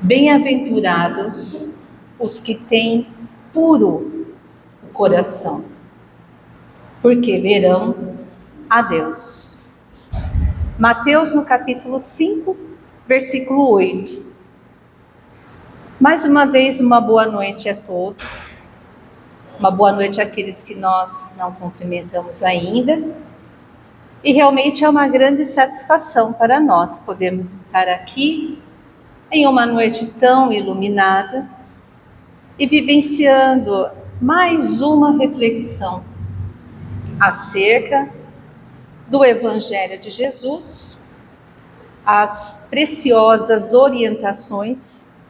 Bem-aventurados os que têm puro o coração, porque verão a Deus. Mateus, no capítulo 5, versículo 8. Mais uma vez, uma boa noite a todos. Uma boa noite àqueles que nós não cumprimentamos ainda. E realmente é uma grande satisfação para nós podermos estar aqui em uma noite tão iluminada e vivenciando mais uma reflexão acerca do Evangelho de Jesus, as preciosas orientações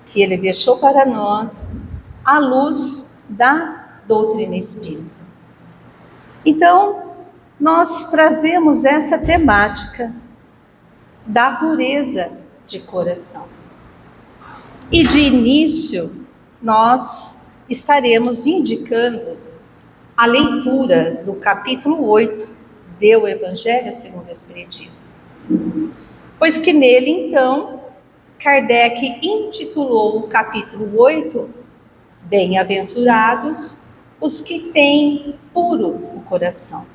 que ele deixou para nós à luz da doutrina espírita. Então, nós trazemos essa temática da pureza de coração. E de início, nós estaremos indicando a leitura do capítulo 8 do Evangelho segundo o Espiritismo. Pois que nele, então, Kardec intitulou o capítulo 8, Bem-aventurados os que têm puro o coração.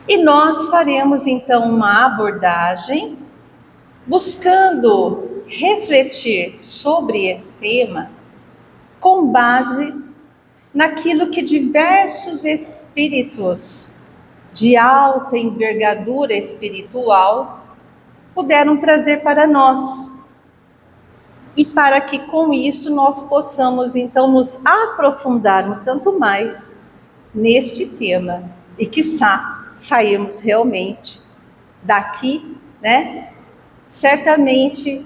E nós faremos, então, uma abordagem buscando refletir sobre esse tema com base naquilo que diversos espíritos de alta envergadura espiritual puderam trazer para nós. E para que com isso nós possamos então nos aprofundar um tanto mais neste tema e quiçá sairmos realmente daqui, certamente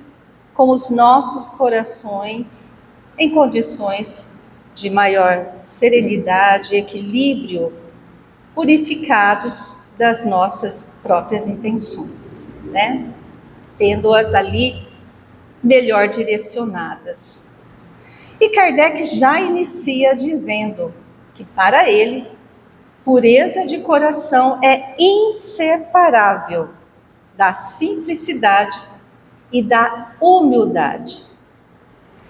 com os nossos corações em condições de maior serenidade e equilíbrio, purificados das nossas próprias intenções, tendo-as ali melhor direcionadas. E Kardec já inicia dizendo que para ele, pureza de coração é inseparável da simplicidade e da humildade,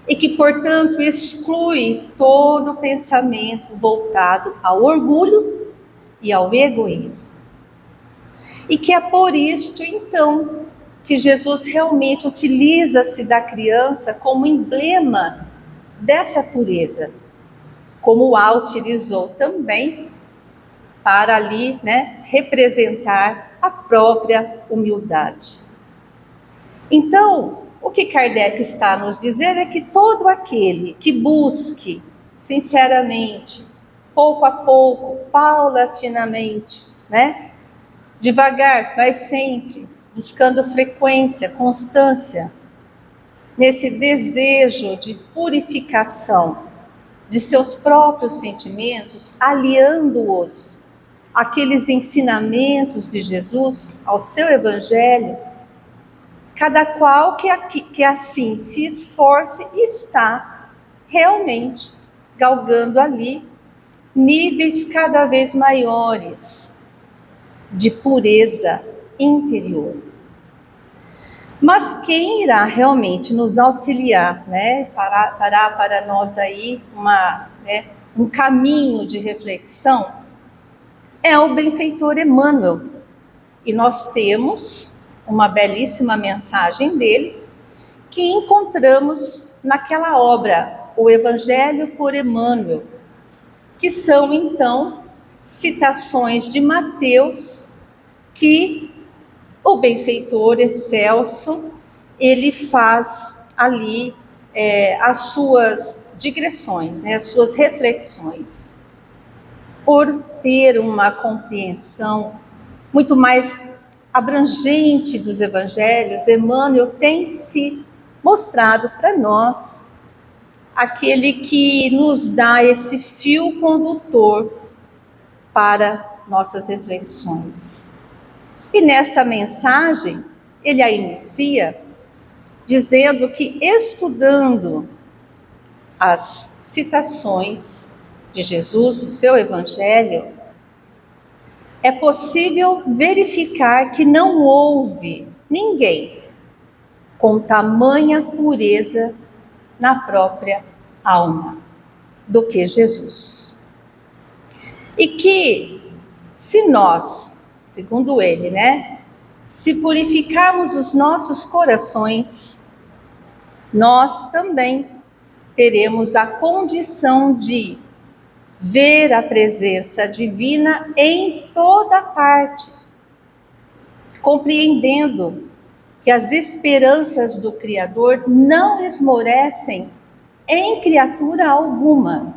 e que, portanto, exclui todo pensamento voltado ao orgulho e ao egoísmo. E que é por isto, então, que Jesus realmente utiliza-se da criança como emblema dessa pureza, como a utilizou também para ali, representar a própria humildade. Então, o que Kardec está a nos dizer é que todo aquele que busque sinceramente, pouco a pouco, paulatinamente, devagar, mas sempre, buscando frequência, constância, nesse desejo de purificação de seus próprios sentimentos, aliando-os àqueles ensinamentos de Jesus, ao seu Evangelho, cada qual que assim se esforce está realmente galgando ali níveis cada vez maiores de pureza interior. Mas quem irá realmente nos auxiliar, fará para nós aí um caminho de reflexão, é o benfeitor Emmanuel. E nós temos uma belíssima mensagem dele, que encontramos naquela obra, o Evangelho por Emmanuel, que são então citações de Mateus que o benfeitor excelso, ele faz ali as suas digressões, as suas reflexões. Por ter uma compreensão muito mais abrangente dos evangelhos, Emmanuel tem se mostrado para nós aquele que nos dá esse fio condutor para nossas reflexões. E nesta mensagem, ele a inicia dizendo que, estudando as citações de Jesus, o seu Evangelho, é possível verificar que não houve ninguém com tamanha pureza na própria alma do que Jesus. E que, se nós, segundo ele, se purificarmos os nossos corações, nós também teremos a condição de ver a presença divina em toda parte, compreendendo que as esperanças do Criador não esmorecem em criatura alguma,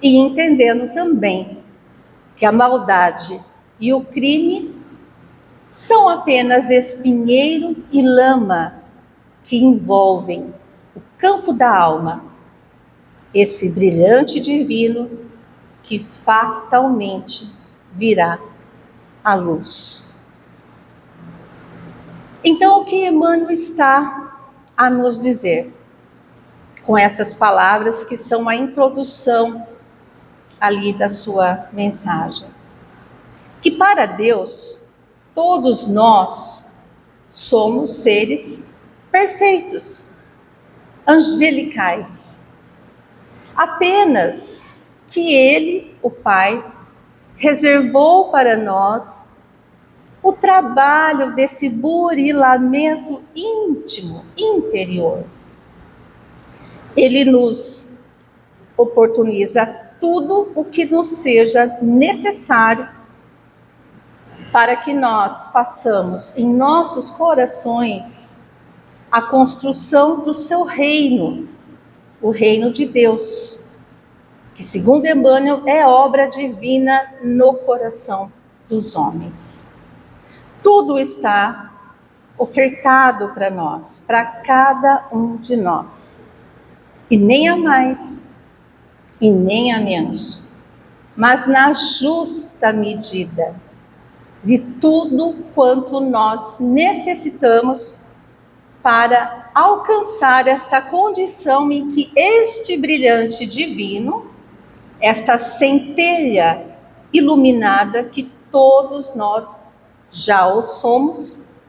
e entendendo também que a maldade e o crime são apenas espinheiro e lama que envolvem o campo da alma, esse brilhante divino que fatalmente virá à luz. Então, o que Emmanuel está a nos dizer com essas palavras que são a introdução ali da sua mensagem? Que para Deus, todos nós somos seres perfeitos, angelicais. Apenas que Ele, o Pai, reservou para nós o trabalho desse burilamento íntimo, interior. Ele nos oportuniza tudo o que nos seja necessário para que nós façamos em nossos corações a construção do seu reino, o reino de Deus, que segundo Emmanuel é obra divina no coração dos homens. Tudo está ofertado para nós, para cada um de nós, e nem a mais e nem a menos, mas na justa medida de tudo quanto nós necessitamos para alcançar esta condição em que este brilhante divino, esta centelha iluminada que todos nós já o somos,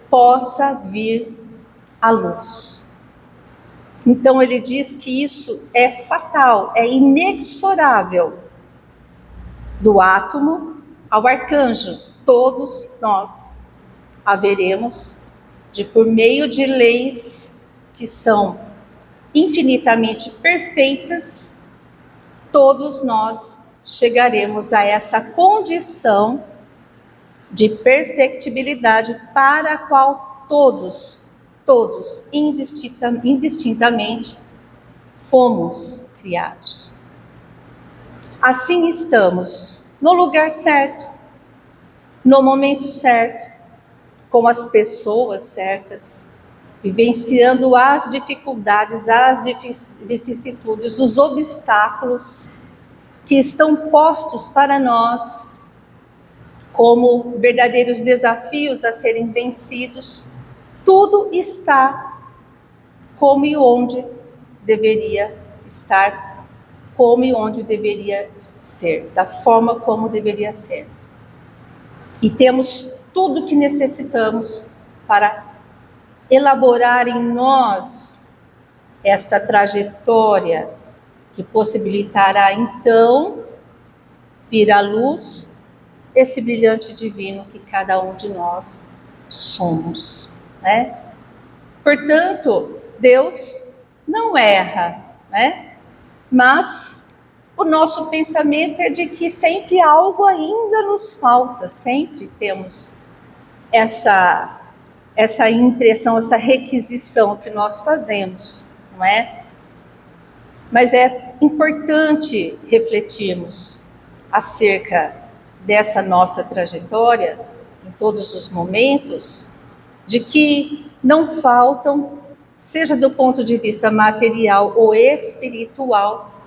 possa vir à luz. Então ele diz que isso é fatal, é inexorável. Do átomo ao arcanjo, todos nós haveremos de, por meio de leis que são infinitamente perfeitas, todos nós chegaremos a essa condição de perfectibilidade para a qual todos indistintamente fomos criados. Assim estamos no lugar certo, no momento certo, com as pessoas certas, vivenciando as dificuldades, as vicissitudes, os obstáculos que estão postos para nós como verdadeiros desafios a serem vencidos. Tudo está como e onde deveria estar, como e onde deveria ser, da forma como deveria ser. E temos tudo que necessitamos para elaborar em nós esta trajetória que possibilitará então vir à luz esse brilhante divino que cada um de nós somos, Portanto, Deus não erra, Mas o nosso pensamento é de que sempre algo ainda nos falta, sempre temos essa impressão, essa requisição que nós fazemos, não é? Mas é importante refletirmos acerca dessa nossa trajetória, em todos os momentos, de que não faltam, seja do ponto de vista material ou espiritual,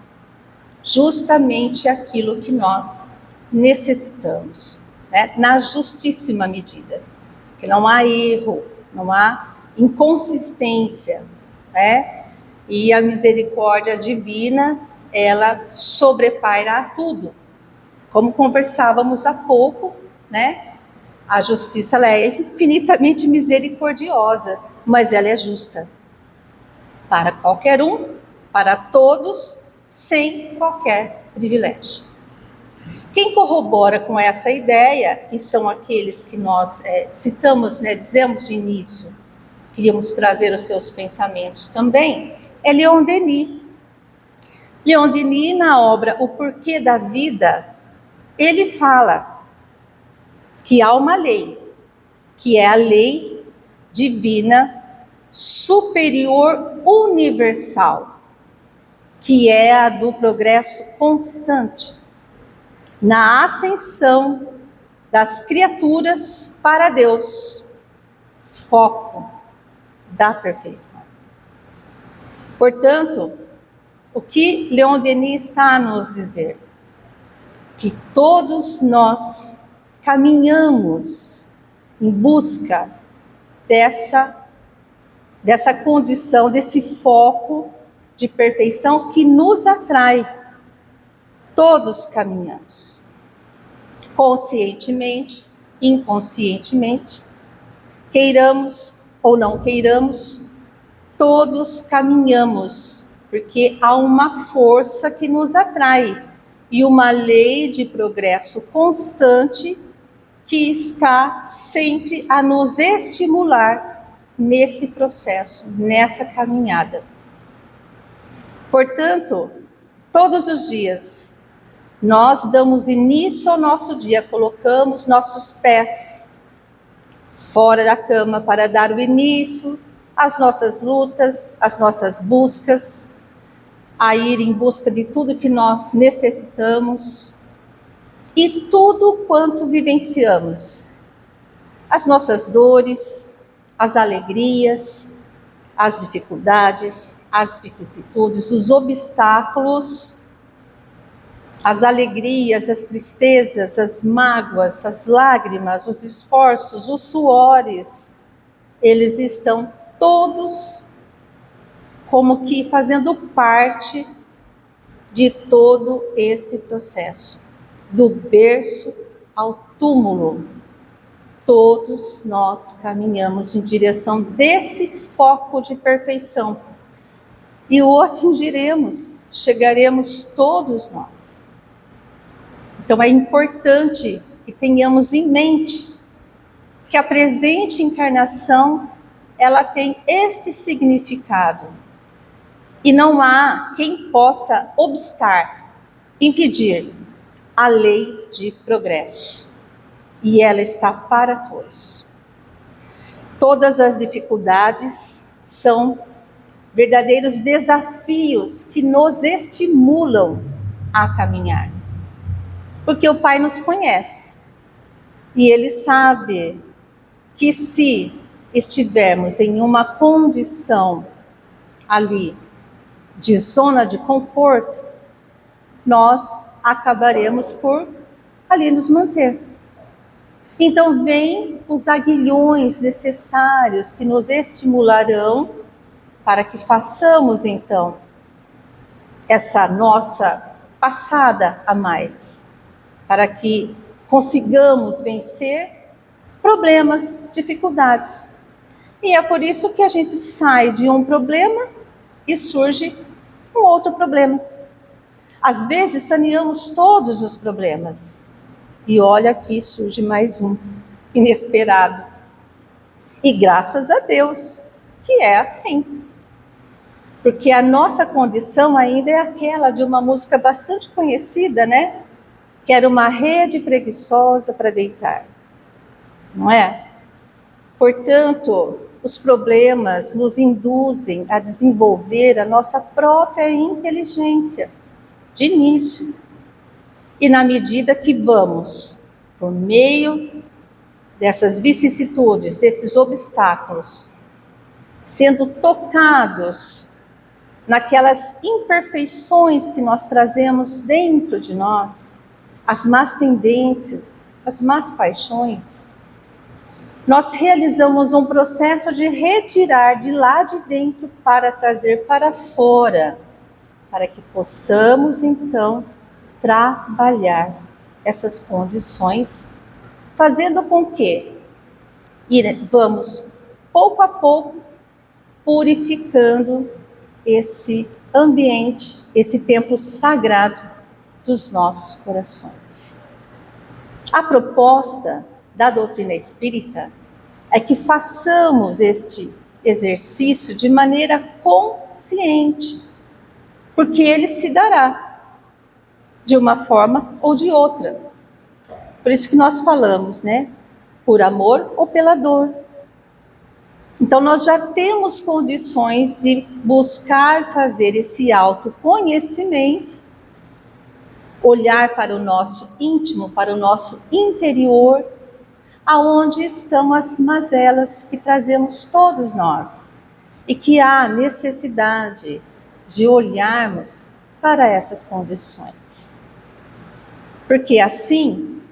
justamente aquilo que nós necessitamos, na justíssima medida, que não há erro, não há inconsistência, E a misericórdia divina ela sobrepaira tudo. Como conversávamos há pouco, né? A justiça ela é infinitamente misericordiosa, mas ela é justa para qualquer um, para todos, sem qualquer privilégio. Quem corrobora com essa ideia, e são aqueles que nós citamos, né, dizemos de início, queríamos trazer os seus pensamentos também, é Leon Denis. Leon Denis, na obra O Porquê da Vida, ele fala que há uma lei, que é a lei divina superior universal, que é a do progresso constante, na ascensão das criaturas para Deus, foco da perfeição. Portanto, o que Leon Denis está a nos dizer? Que todos nós caminhamos em busca dessa condição, desse foco de perfeição que nos atrai. Todos caminhamos, conscientemente, inconscientemente, queiramos ou não queiramos, todos caminhamos, porque há uma força que nos atrai e uma lei de progresso constante que está sempre a nos estimular nesse processo, nessa caminhada. Portanto, todos os dias, nós damos início ao nosso dia, colocamos nossos pés fora da cama para dar o início às nossas lutas, às nossas buscas, a ir em busca de tudo que nós necessitamos e tudo quanto vivenciamos, as nossas dores, as alegrias, as dificuldades, as vicissitudes, os obstáculos, as alegrias, as tristezas, as mágoas, as lágrimas, os esforços, os suores, eles estão todos como que fazendo parte de todo esse processo, do berço ao túmulo. Todos nós caminhamos em direção desse foco de perfeição e o atingiremos, chegaremos todos nós. Então é importante que tenhamos em mente que a presente encarnação ela tem este significado e não há quem possa obstar, impedir a lei de progresso. E ela está para todos. Todas as dificuldades são verdadeiros desafios que nos estimulam a caminhar. Porque o Pai nos conhece e Ele sabe que se estivermos em uma condição ali de zona de conforto, nós acabaremos por ali nos manter. Então vem os aguilhões necessários que nos estimularão para que façamos então essa nossa passada a mais, para que consigamos vencer problemas, dificuldades. E é por isso que a gente sai de um problema e surge um outro problema. Às vezes saneamos todos os problemas e olha aqui surge mais um, inesperado. E graças a Deus que é assim. Porque a nossa condição ainda é aquela de uma música bastante conhecida, né? Que era uma rede preguiçosa para deitar. Não é? Portanto, os problemas nos induzem a desenvolver a nossa própria inteligência, de início. E na medida que vamos, por meio dessas vicissitudes, desses obstáculos, sendo tocados naquelas imperfeições que nós trazemos dentro de nós, as más tendências, as más paixões, nós realizamos um processo de retirar de lá de dentro para trazer para fora para que possamos então trabalhar essas condições, fazendo com que vamos pouco a pouco purificando esse ambiente, esse templo sagrado dos nossos corações. A proposta da doutrina espírita é que façamos este exercício de maneira consciente, porque ele se dará de uma forma ou de outra. Por isso que nós falamos, né? Por amor ou pela dor. Então nós já temos condições de buscar fazer esse autoconhecimento, olhar para o nosso íntimo, para o nosso interior, aonde estão as mazelas que trazemos todos nós e que há necessidade de olharmos para essas condições. Porque assim,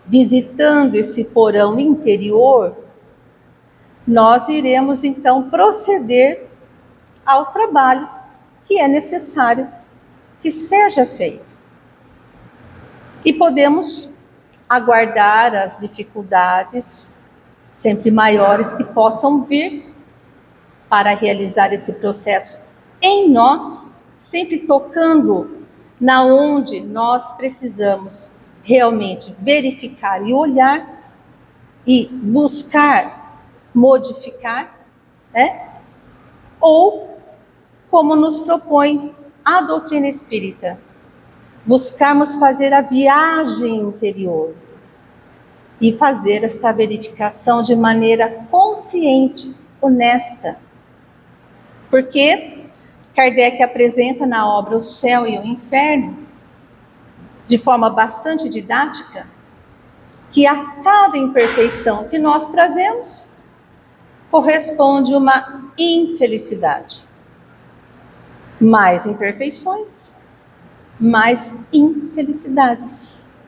visitando esse porão interior, nós iremos então proceder ao trabalho que é necessário que seja feito. E podemos aguardar as dificuldades sempre maiores que possam vir para realizar esse processo em nós, sempre tocando na onde nós precisamos realmente verificar e olhar e buscar modificar, né? Ou, como nos propõe a doutrina espírita, buscarmos fazer a viagem interior e fazer esta verificação de maneira consciente, honesta. Porque Kardec apresenta na obra O Céu e o Inferno, de forma bastante didática, que a cada imperfeição que nós trazemos, corresponde uma infelicidade. Mais imperfeições, mais infelicidades.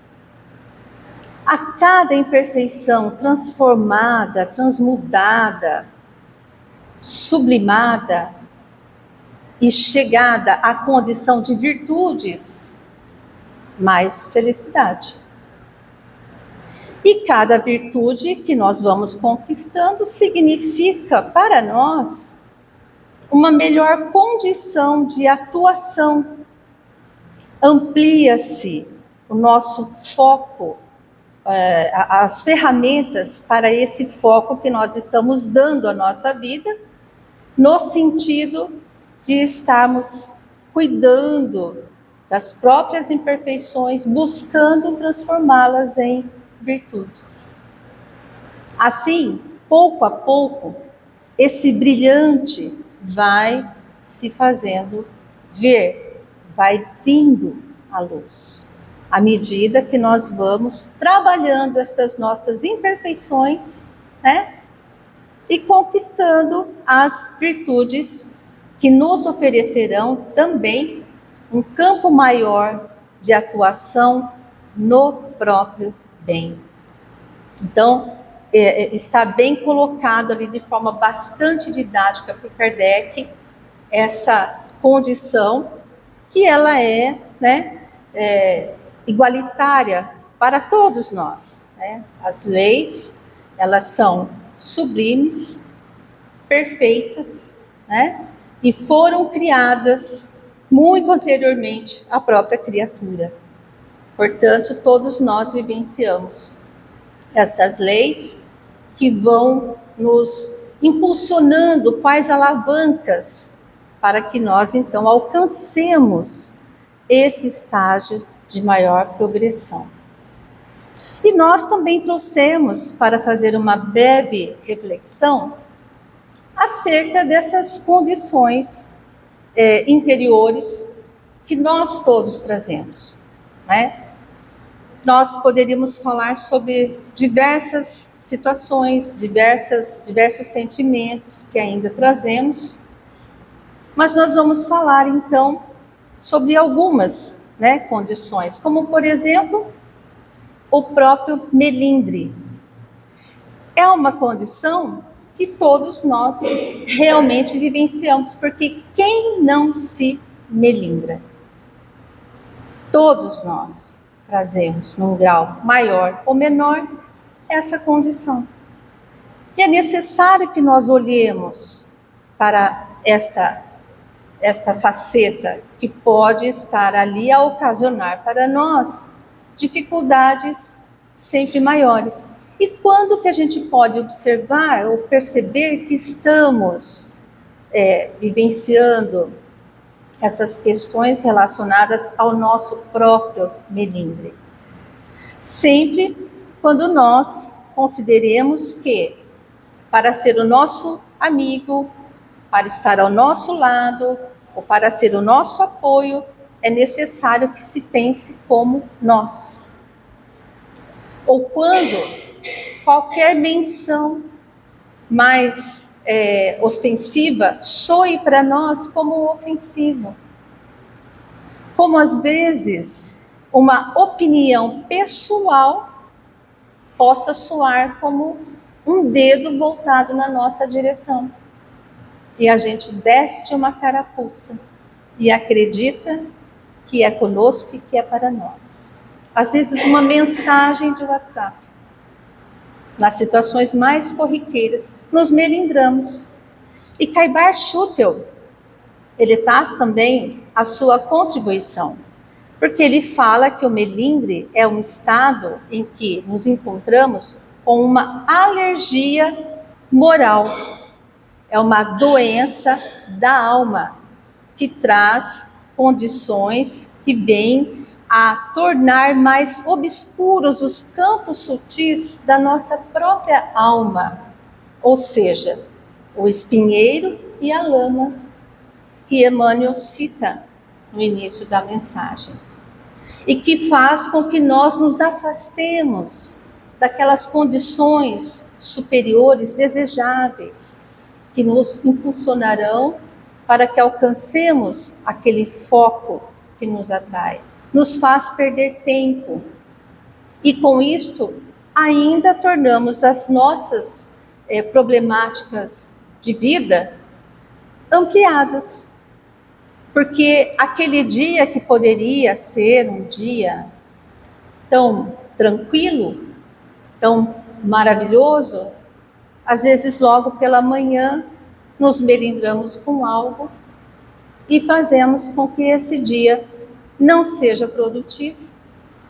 A cada imperfeição transformada, transmudada, sublimada e chegada à condição de virtudes, mais felicidade. E cada virtude que nós vamos conquistando significa para nós uma melhor condição de atuação. Amplia-se o nosso foco, as ferramentas para esse foco que nós estamos dando à nossa vida, no sentido de estarmos cuidando das próprias imperfeições, buscando transformá-las em virtudes. Assim, pouco a pouco, esse brilhante vai se fazendo ver, vai vindo à luz, à medida que nós vamos trabalhando estas nossas imperfeições, né? E conquistando as virtudes que nos oferecerão também um campo maior de atuação no próprio bem. Então, está bem colocado ali de forma bastante didática por Kardec essa condição que ela é, né, igualitária para todos nós, né? As leis, elas são sublimes, perfeitas, né? E foram criadas muito anteriormente à própria criatura. Portanto, todos nós vivenciamos estas leis que vão nos impulsionando quais alavancas para que nós então alcancemos esse estágio de maior progressão. E nós também trouxemos para fazer uma breve reflexão acerca dessas condições interiores que nós todos trazemos, né? Nós poderíamos falar sobre diversas situações, diversos sentimentos que ainda trazemos, mas nós vamos falar então sobre algumas, né, condições, como por exemplo, o próprio melindre. É uma condição que todos nós realmente vivenciamos, porque quem não se melindra. Todos nós trazemos, num grau maior ou menor, essa condição. E é necessário que nós olhemos para esta faceta que pode estar ali a ocasionar para nós dificuldades sempre maiores. E quando que a gente pode observar ou perceber que estamos vivenciando essas questões relacionadas ao nosso próprio melindre? Sempre quando nós consideremos que, para ser o nosso amigo, para estar ao nosso lado, ou para ser o nosso apoio, é necessário que se pense como nós. Ou quando qualquer menção mais ostensiva soe para nós como ofensivo. Como às vezes uma opinião pessoal possa soar como um dedo voltado na nossa direção. E a gente veste uma carapuça e acredita que é conosco e que é para nós. Às vezes uma mensagem de WhatsApp. Nas situações mais corriqueiras, nos melindramos. E Caibar Schutel, ele traz também a sua contribuição, porque ele fala que o melindre é um estado em que nos encontramos com uma alergia moral. É uma doença da alma que traz condições que vêm a tornar mais obscuros os campos sutis da nossa própria alma, ou seja, o espinheiro e a lama, que Emmanuel cita no início da mensagem, e que faz com que nós nos afastemos daquelas condições superiores desejáveis, que nos impulsionarão para que alcancemos aquele foco que nos atrai, nos faz perder tempo. E com isto, ainda tornamos as nossas problemáticas de vida ampliadas. Porque aquele dia que poderia ser um dia tão tranquilo, tão maravilhoso, às vezes logo pela manhã nos melindramos com algo e fazemos com que esse dia não seja produtivo,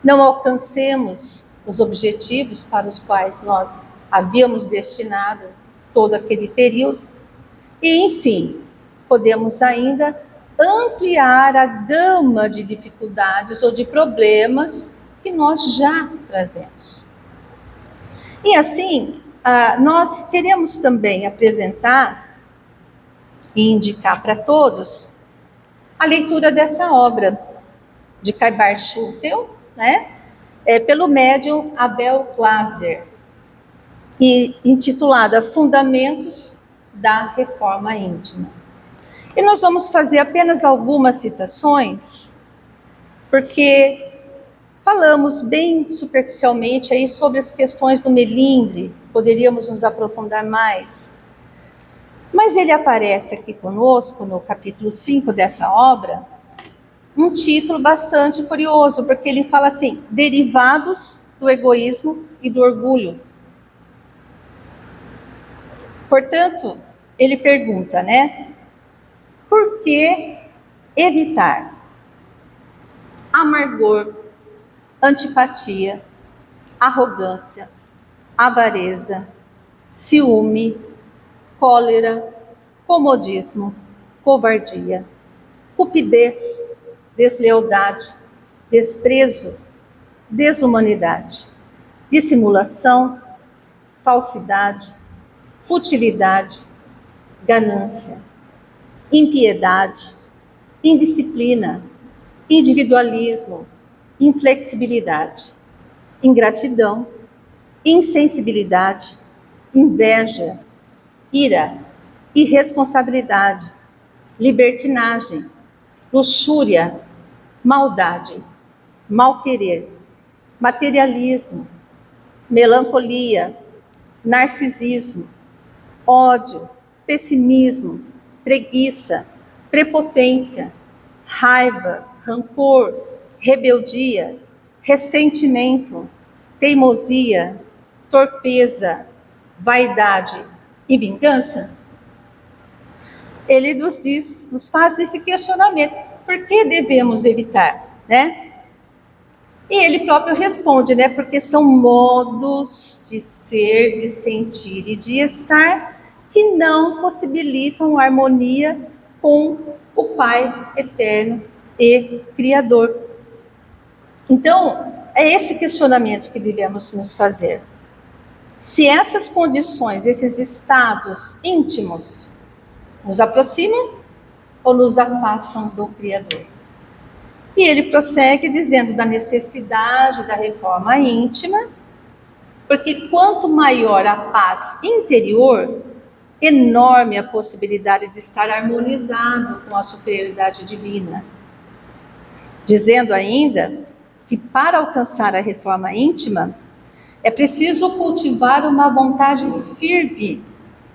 não alcancemos os objetivos para os quais nós havíamos destinado todo aquele período. E, enfim, podemos ainda ampliar a gama de dificuldades ou de problemas que nós já trazemos. E assim, nós queremos também apresentar e indicar para todos a leitura dessa obra de Caibar Schutel, pelo médium Abel Glasser, e intitulada Fundamentos da Reforma Íntima. E nós vamos fazer apenas algumas citações, porque falamos bem superficialmente aí sobre as questões do melindre, poderíamos nos aprofundar mais. Mas ele aparece aqui conosco, no capítulo 5 dessa obra, um título bastante curioso, porque ele fala assim, derivados do egoísmo e do orgulho. Portanto, ele pergunta, por que evitar amargor, antipatia, arrogância, avareza, ciúme, cólera, comodismo, covardia, cupidez, deslealdade, desprezo, desumanidade, dissimulação, falsidade, futilidade, ganância, impiedade, indisciplina, individualismo, inflexibilidade, ingratidão, insensibilidade, inveja, ira, irresponsabilidade, libertinagem, luxúria, maldade, mal-querer, materialismo, melancolia, narcisismo, ódio, pessimismo, preguiça, prepotência, raiva, rancor, rebeldia, ressentimento, teimosia, torpeza, vaidade e vingança? Ele nos faz esse questionamento. Por que devemos evitar, né? E ele próprio responde, né? Porque são modos de ser, de sentir e de estar que não possibilitam harmonia com o Pai eterno e Criador. Então, é esse questionamento que devemos nos fazer. Se essas condições, esses estados íntimos, nos aproximam ou nos afastam do Criador? E ele prossegue dizendo da necessidade da reforma íntima, porque quanto maior a paz interior, enorme a possibilidade de estar harmonizado com a superioridade divina. Dizendo ainda que para alcançar a reforma íntima, é preciso cultivar uma vontade firme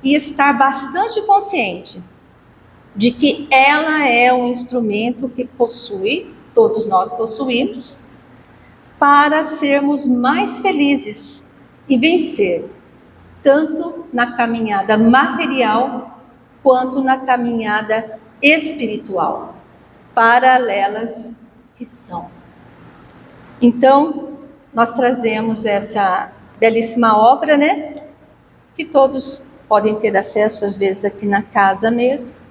e estar bastante consciente de que ela é um instrumento que possui, todos nós possuímos, para sermos mais felizes e vencer, tanto na caminhada material quanto na caminhada espiritual, paralelas que são. Então, nós trazemos essa belíssima obra, né? Que todos podem ter acesso, às vezes aqui na casa mesmo,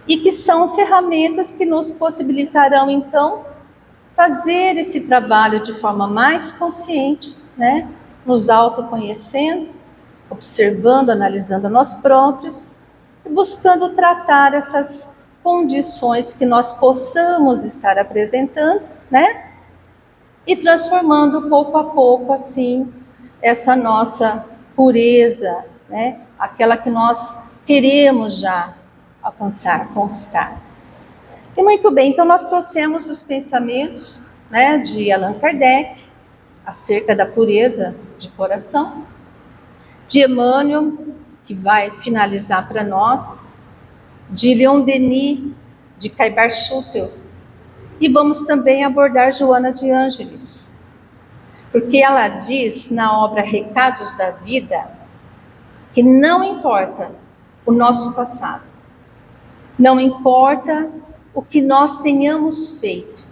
e que são ferramentas que nos possibilitarão, então, fazer esse trabalho de forma mais consciente, né? Nos autoconhecendo, observando, analisando nós próprios e buscando tratar essas condições que nós possamos estar apresentando, né? E transformando pouco a pouco, assim, essa nossa pureza, né? Aquela que nós queremos já alcançar, conquistar. E muito bem, então nós trouxemos os pensamentos, né, de Allan Kardec acerca da pureza de coração, de Emmanuel, que vai finalizar para nós, de Leon Denis, de Caibar Schutel, e vamos também abordar Joana de Ângeles, porque ela diz na obra Recados da Vida que não importa o nosso passado, não importa o que nós tenhamos feito,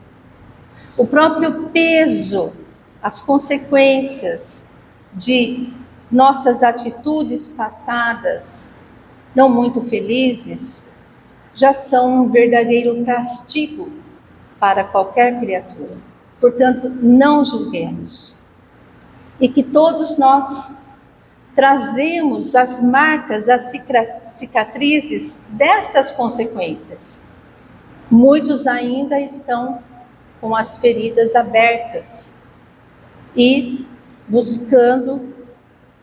o próprio peso, as consequências de nossas atitudes passadas, não muito felizes, já são um verdadeiro castigo para qualquer criatura. Portanto, não julguemos. E que todos nós trazemos as marcas, as cicatrizes destas consequências. Muitos ainda estão com as feridas abertas e buscando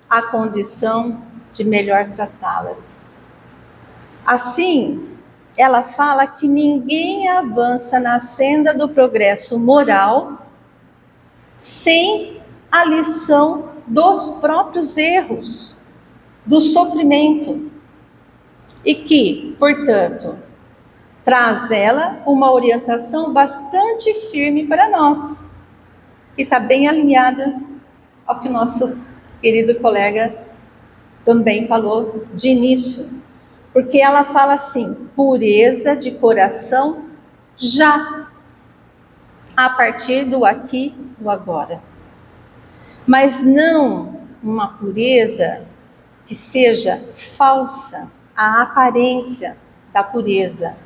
a condição de melhor tratá-las. Assim, ela fala que ninguém avança na senda do progresso moral sem a lição dos próprios erros, do sofrimento, e que, portanto, traz ela uma orientação bastante firme para nós, que está bem alinhada ao que nosso querido colega também falou de início, porque ela fala assim, pureza de coração já, a partir do aqui, do agora. Mas não uma pureza que seja falsa, a aparência da pureza,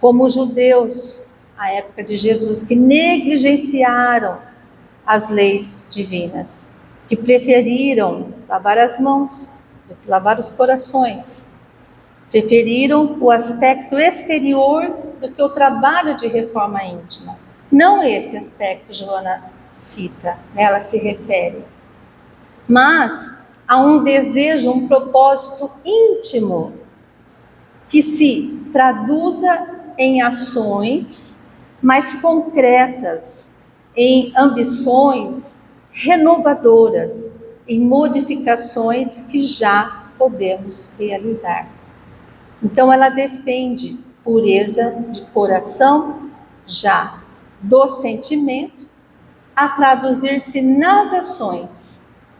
como os judeus, à época de Jesus, que negligenciaram as leis divinas, que preferiram lavar as mãos do que lavar os corações, preferiram o aspecto exterior do que o trabalho de reforma íntima. Não esse aspecto Joana cita, né? Ela se refere, mas há um desejo, um propósito íntimo que se traduza em ações mais concretas, em ambições renovadoras, em modificações que já podemos realizar. Então ela defende pureza de coração, já do sentimento, a traduzir-se nas ações.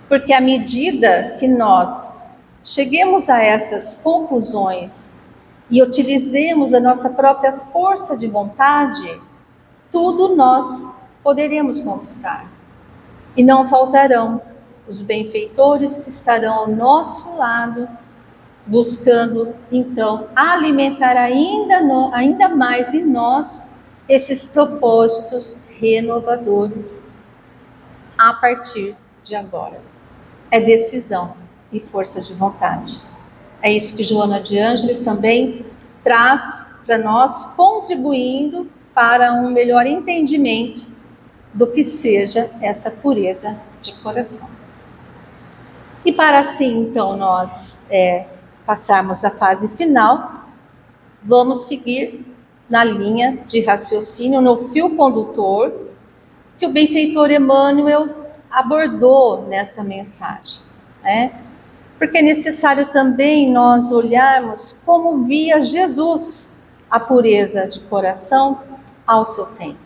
Porque à medida que nós cheguemos a essas conclusões e utilizemos a nossa própria força de vontade, tudo nós poderemos conquistar. E não faltarão os benfeitores que estarão ao nosso lado, buscando, então, alimentar ainda mais em nós esses propósitos renovadores a partir de agora. É decisão e força de vontade. É isso que Joana de Ângeles também traz para nós, contribuindo para um melhor entendimento do que seja essa pureza de coração. E para assim, então, nós passarmos à fase final, vamos seguir na linha de raciocínio, no fio condutor, que o benfeitor Emmanuel abordou nesta mensagem, né? Porque é necessário também nós olharmos como via Jesus a pureza de coração ao seu tempo.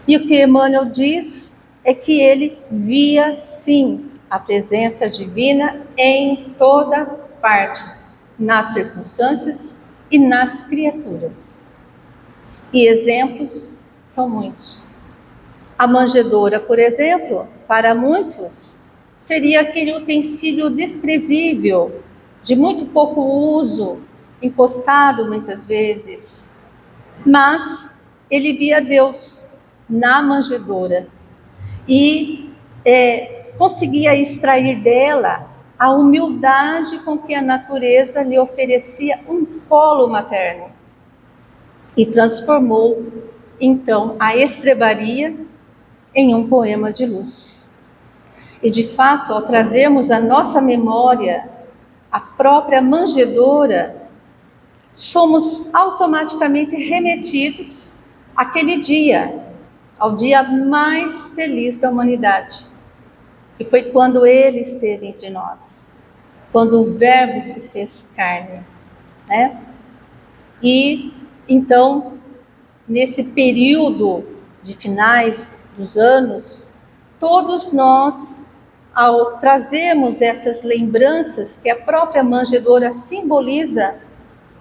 E o que Emmanuel diz é que ele via sim a presença divina em toda parte, nas circunstâncias e nas criaturas. E exemplos são muitos. A manjedoura, por exemplo, para muitos, seria aquele utensílio desprezível, de muito pouco uso, encostado muitas vezes. Mas ele via Deus na manjedoura e conseguia extrair dela a humildade com que a natureza lhe oferecia um colo materno. E transformou, então, a estrebaria em um poema de luz. E, de fato, ao trazermos à nossa memória a própria manjedoura, somos automaticamente remetidos àquele dia, ao dia mais feliz da humanidade, que foi quando ele esteve entre nós, quando o Verbo se fez carne, né? E, então, nesse período de finais dos anos, todos nós, ao trazermos essas lembranças que a própria manjedoura simboliza,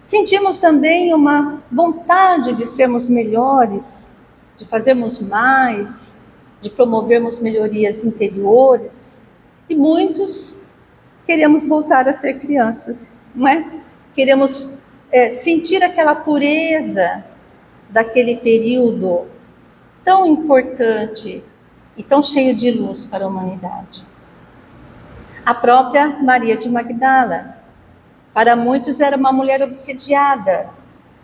sentimos também uma vontade de sermos melhores, de fazermos mais, de promovermos melhorias interiores. E muitos queremos voltar a ser crianças, não é? Queremos sentir aquela pureza daquele período tão importante e tão cheio de luz para a humanidade. A própria Maria de Magdala, para muitos era uma mulher obsidiada,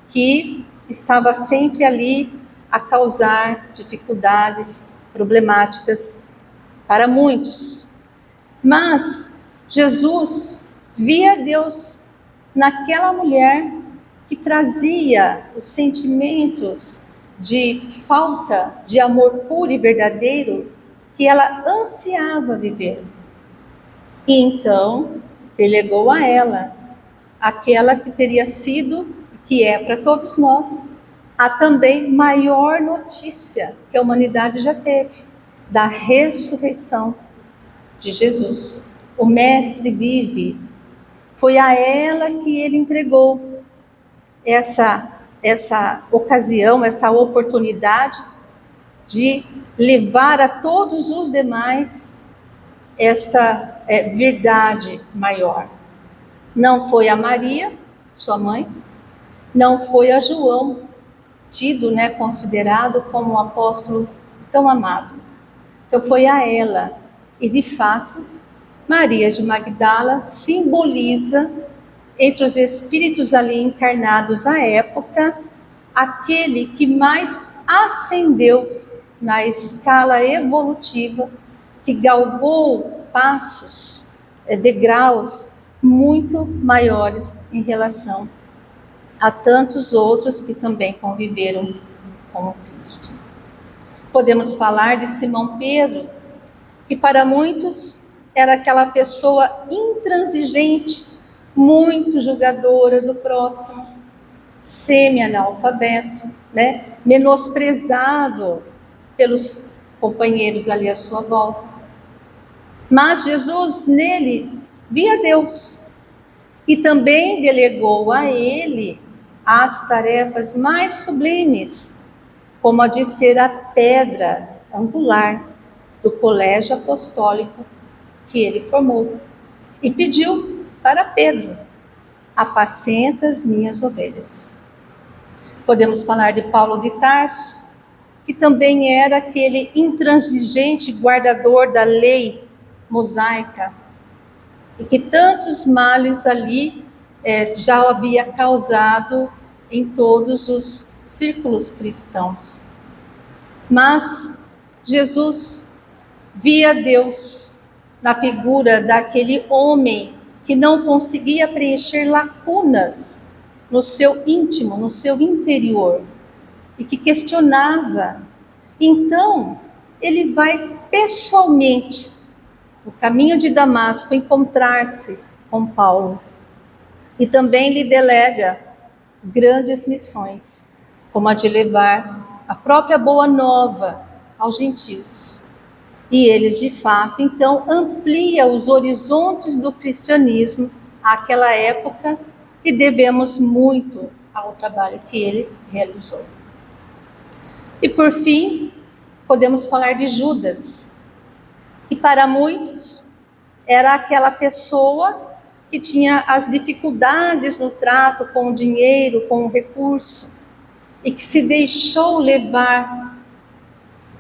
que estava sempre ali a causar dificuldades, problemáticas para muitos. Mas Jesus via Deus naquela mulher que trazia os sentimentos de falta de amor puro e verdadeiro que ela ansiava viver. E então delegou a ela aquela que teria sido, que é para todos nós, a também maior notícia que a humanidade já teve, da ressurreição de Jesus. O Mestre vive. Foi a ela que ele entregou essa ocasião, essa oportunidade de levar a todos os demais esta verdade maior. Não foi a Maria, sua mãe, não foi a João, tido, considerado como um apóstolo tão amado. Então foi a ela. E de fato, Maria de Magdala simboliza, entre os espíritos ali encarnados à época, aquele que mais ascendeu na escala evolutiva, que galgou passos, degraus muito maiores em relação a tantos outros que também conviveram com o Cristo. Podemos falar de Simão Pedro, que para muitos era aquela pessoa intransigente, muito julgadora do próximo, semi-analfabeto, né? Menosprezado pelos companheiros ali à sua volta. Mas Jesus nele via Deus e também delegou a ele as tarefas mais sublimes, como a de ser a pedra angular do colégio apostólico que ele formou. E pediu para Pedro: apacenta as minhas ovelhas. Podemos falar de Paulo de Tarso, que também era aquele intransigente guardador da lei mosaica, e que tantos males ali já havia causado em todos os círculos cristãos. Mas Jesus via Deus na figura daquele homem que não conseguia preencher lacunas no seu íntimo, no seu interior, e que questionava. Então, ele vai pessoalmente no caminho de Damasco encontrar-se com Paulo e também lhe delega grandes missões, como a de levar a própria boa nova aos gentios. E ele, de fato, então amplia os horizontes do cristianismo àquela época e devemos muito ao trabalho que ele realizou. E por fim, podemos falar de Judas, que para muitos era aquela pessoa que tinha as dificuldades no trato com o dinheiro, com o recurso, e que se deixou levar.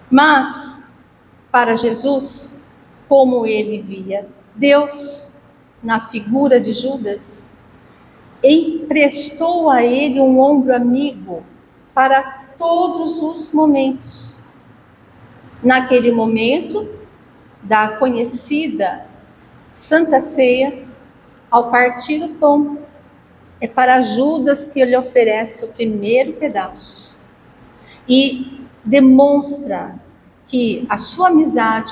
Mas, para Jesus, como ele via Deus na figura de Judas, emprestou a ele um ombro amigo para todos os momentos. Naquele momento da conhecida Santa Ceia, ao partir o pão, é para Judas que ele oferece o primeiro pedaço e demonstra que a sua amizade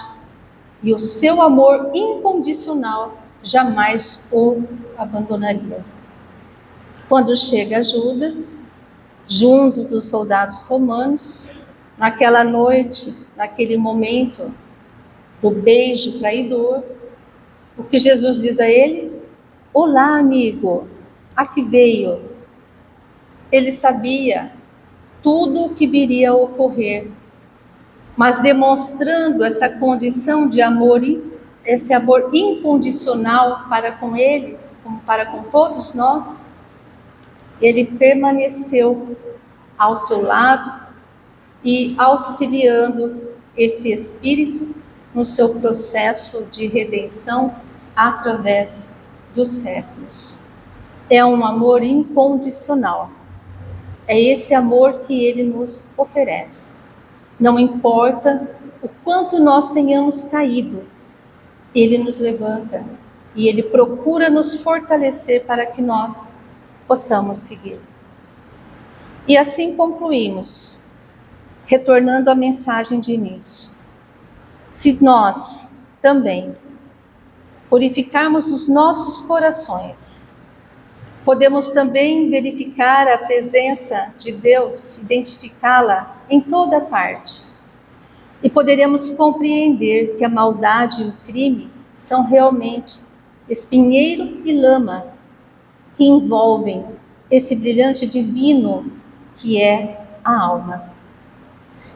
e o seu amor incondicional jamais o abandonaria. Quando chega Judas, junto dos soldados romanos, naquela noite, naquele momento do beijo traidor, o que Jesus diz a ele? Olá, amigo, a que veio? Ele sabia tudo o que viria a ocorrer, mas demonstrando essa condição de amor, esse amor incondicional para com ele, como para com todos nós, ele permaneceu ao seu lado e auxiliando esse espírito no seu processo de redenção através dos séculos. É um amor incondicional. É esse amor que ele nos oferece. Não importa o quanto nós tenhamos caído, ele nos levanta e ele procura nos fortalecer para que nós possamos seguir. E assim concluímos, retornando à mensagem de início. Se nós também purificarmos os nossos corações, podemos também verificar a presença de Deus, identificá-la em toda parte. E poderemos compreender que a maldade e o crime são realmente espinheiro e lama que envolvem esse brilhante divino que é a alma.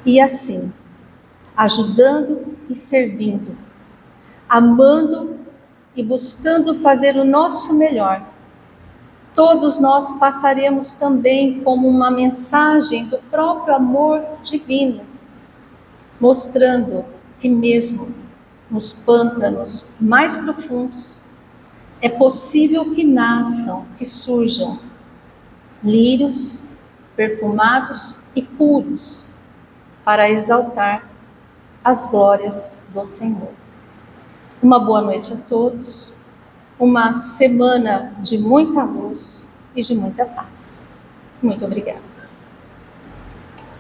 E assim, ajudando e servindo, amando e buscando fazer o nosso melhor, todos nós passaremos também como uma mensagem do próprio amor divino, mostrando que mesmo nos pântanos mais profundos é possível que nasçam, que surjam lírios perfumados e puros para exaltar as glórias do Senhor. Uma boa noite a todos, uma semana de muita luz e de muita paz. Muito obrigada.